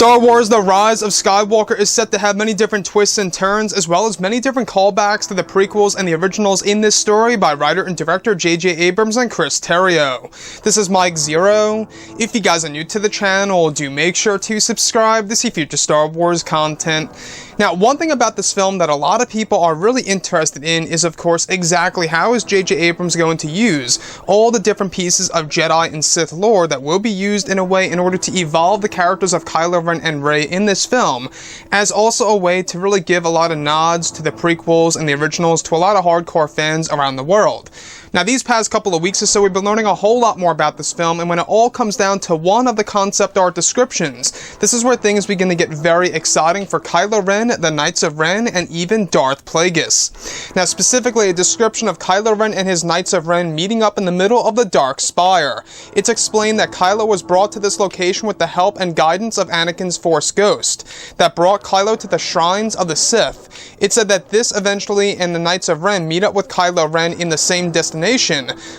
Star Wars The Rise of Skywalker is set to have many different twists and turns, as well as many different callbacks to the prequels and the originals in this story by writer and director J.J. Abrams and Chris Terrio. This is Mike Zero. If you guys are new to the channel, do make sure to subscribe to see future Star Wars content. Now, one thing about this film that a lot of people are really interested in is, of course, exactly how is J.J. Abrams going to use all the different pieces of Jedi and Sith lore that will be used in a way in order to evolve the characters of Kylo Ren and Rey in this film, as also a way to really give a lot of nods to the prequels and the originals to a lot of hardcore fans around the world. Now, these past couple of weeks or so, we've been learning a whole lot more about this film, and when it all comes down to one of the concept art descriptions, this is where things begin to get very exciting for Kylo Ren, the Knights of Ren, and even Darth Plagueis. Now, specifically, a description of Kylo Ren and his Knights of Ren meeting up in the middle of the Dark Spire. It's explained that Kylo was brought to this location with the help and guidance of Anakin's Force Ghost, that brought Kylo to the shrines of the Sith. It said that this eventually and the Knights of Ren meet up with Kylo Ren in the same destination,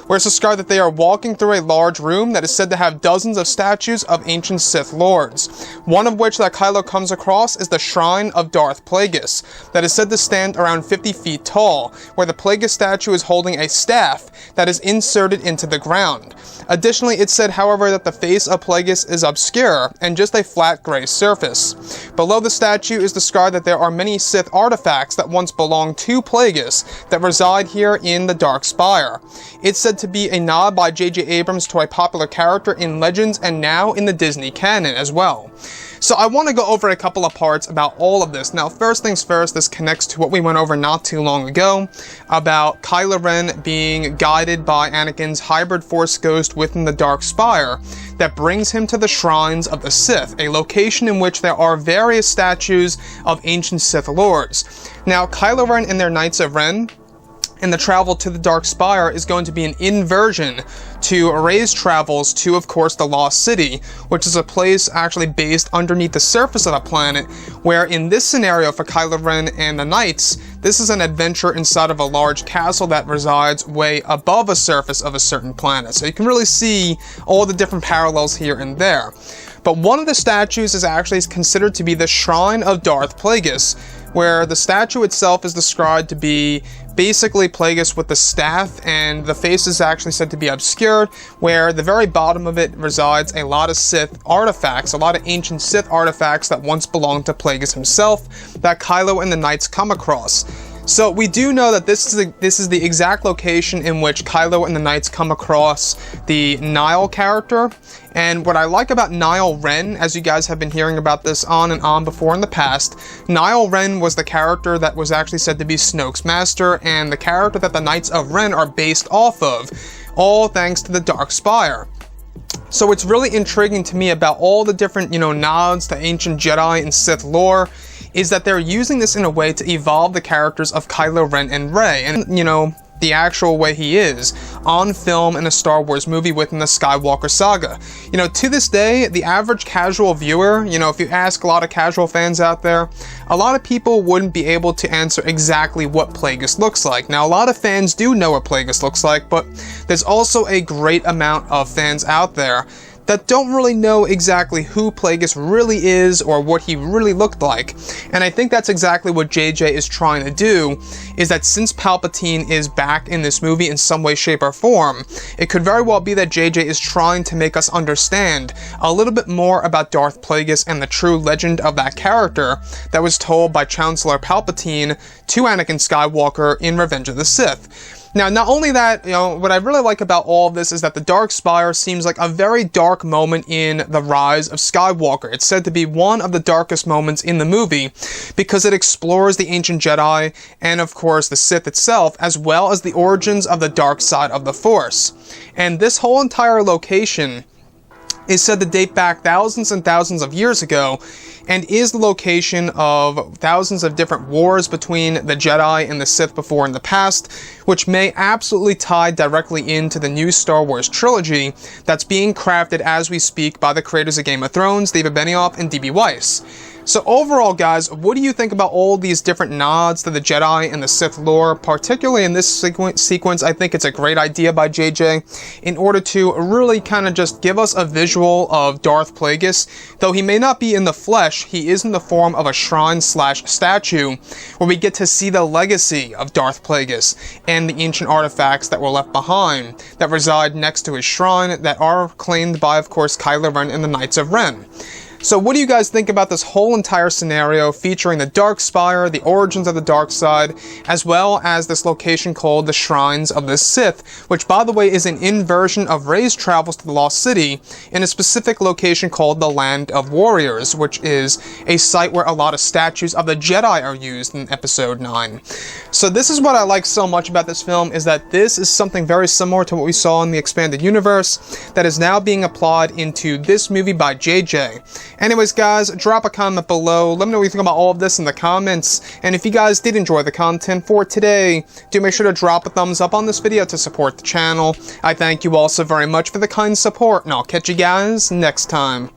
where it's described that they are walking through a large room that is said to have dozens of statues of ancient Sith Lords. One of which that Kylo comes across is the Shrine of Darth Plagueis, that is said to stand around 50 feet tall, where the Plagueis statue is holding a staff that is inserted into the ground. Additionally, it's said, however, that the face of Plagueis is obscure and just a flat gray surface. Below the statue is described that there are many Sith artifacts that once belonged to Plagueis that reside here in the Dark Spire. It's said to be a nod by J.J. Abrams to a popular character in Legends and now in the Disney canon as well. So I want to go over a couple of parts about all of this. Now, first things first, this connects to what we went over not too long ago about Kylo Ren being guided by Anakin's hybrid Force Ghost within the Dark Spire that brings him to the Shrines of the Sith, a location in which there are various statues of ancient Sith Lords. Now, Kylo Ren and their Knights of Ren and the travel to the Dark Spire is going to be an inversion to Rey's travels to, of course, the Lost City, which is a place actually based underneath the surface of the planet, where in this scenario for Kylo Ren and the Knights, this is an adventure inside of a large castle that resides way above the surface of a certain planet. So you can really see all the different parallels here and there. But one of the statues is actually considered to be the Shrine of Darth Plagueis, where the statue itself is described to be basically Plagueis with the staff, and the face is actually said to be obscured, where the very bottom of it resides a lot of Sith artifacts, a lot of ancient Sith artifacts that once belonged to Plagueis himself, that Kylo and the Knights come across. So we do know that this is the exact location in which Kylo and the Knights come across the Nile character. And what I like about Nile Ren, as you guys have been hearing about this on and on before in the past, Nile Ren was the character that was actually said to be Snoke's master, and the character that the Knights of Ren are based off of, all thanks to the Dark Spire. So it's really intriguing to me about all the different, nods to ancient Jedi and Sith lore, is that they're using this in a way to evolve the characters of Kylo Ren and Rey, and, the actual way he is on film in a Star Wars movie within the Skywalker saga. To this day, the average casual viewer, if you ask a lot of casual fans out there, a lot of people wouldn't be able to answer exactly what Plagueis looks like. Now, a lot of fans do know what Plagueis looks like, but there's also a great amount of fans out there that don't really know exactly who Plagueis really is or what he really looked like. And I think that's exactly what JJ is trying to do, is that since Palpatine is back in this movie in some way, shape, or form, it could very well be that JJ is trying to make us understand a little bit more about Darth Plagueis and the true legend of that character that was told by Chancellor Palpatine to Anakin Skywalker in Revenge of the Sith. Now, not only that, what I really like about all of this is that the Dark Spire seems like a very dark moment in The Rise of Skywalker. It's said to be one of the darkest moments in the movie because it explores the ancient Jedi and, of course, the Sith itself, as well as the origins of the dark side of the Force. And this whole entire location is said to date back thousands and thousands of years ago, and is the location of thousands of different wars between the Jedi and the Sith before in the past, which may absolutely tie directly into the new Star Wars trilogy that's being crafted as we speak by the creators of Game of Thrones, David Benioff and D.B. Weiss. So overall, guys, what do you think about all these different nods to the Jedi and the Sith lore? Particularly in this sequence, I think it's a great idea by JJ in order to really kind of just give us a visual of Darth Plagueis. Though he may not be in the flesh, he is in the form of a shrine/statue where we get to see the legacy of Darth Plagueis and the ancient artifacts that were left behind that reside next to his shrine that are claimed by, of course, Kylo Ren and the Knights of Ren. So what do you guys think about this whole entire scenario featuring the Dark Spire, the origins of the dark side, as well as this location called the Shrines of the Sith, which by the way is an inversion of Rey's travels to the Lost City in a specific location called the Land of Warriors, which is a site where a lot of statues of the Jedi are used in Episode 9. So this is what I like so much about this film, is that this is something very similar to what we saw in the expanded universe that is now being applied into this movie by JJ. Anyways, guys, drop a comment below. Let me know what you think about all of this in the comments. And if you guys did enjoy the content for today, do make sure to drop a thumbs up on this video to support the channel. I thank you all so very much for the kind support, and I'll catch you guys next time.